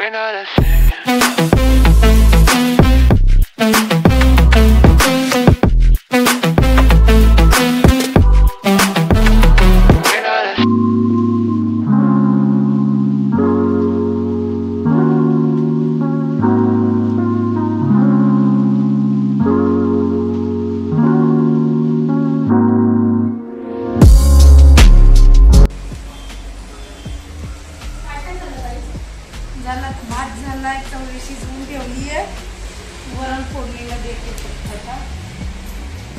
We're not the same. भात झाला चवळी शिजवून ठेवली आहे. वरण फोडणीला देते आता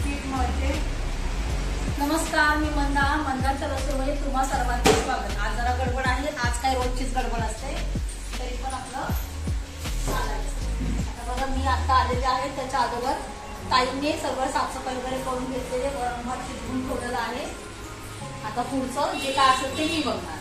पीठ मळते. नमस्कार, मी मंदारच्या रसोईमध्ये तुम्हा सर्वांचे स्वागत. आज जरा गडबड आहे. आज काय रोजचीच गडबड असते, तरी पण आपलं आता बघा मी आता आलेले आहे. त्याच्या अगोदर ताईने सगळं साफसफाई वगैरे करून घेतलेले. वरण भात शिजवून ठेवलेलं आहे. आता पुढचं जे काय असेल ते मी बघणार.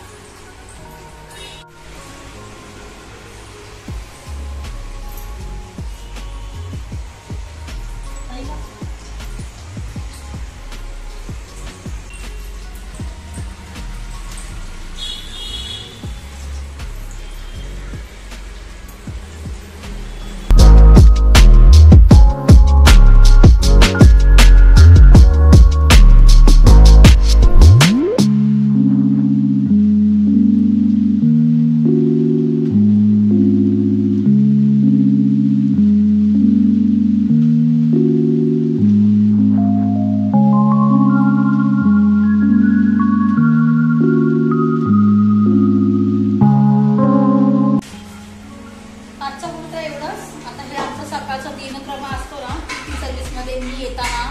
सकाळचा दिनक्रम असतो ना, सर्व्हिसमध्ये मी येताना,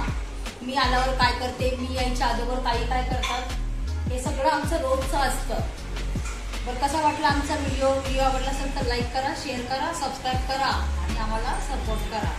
मी आल्यावर काय करते, मी यायच्या अगोदर ताई काय करतात, हे सगळं आमचं रोजचं असतं. बरं कसा वाटला आमचा व्हिडिओ आवडला असेल तर लाईक करा, शेअर करा, सबस्क्राईब करा आणि आम्हाला सपोर्ट करा.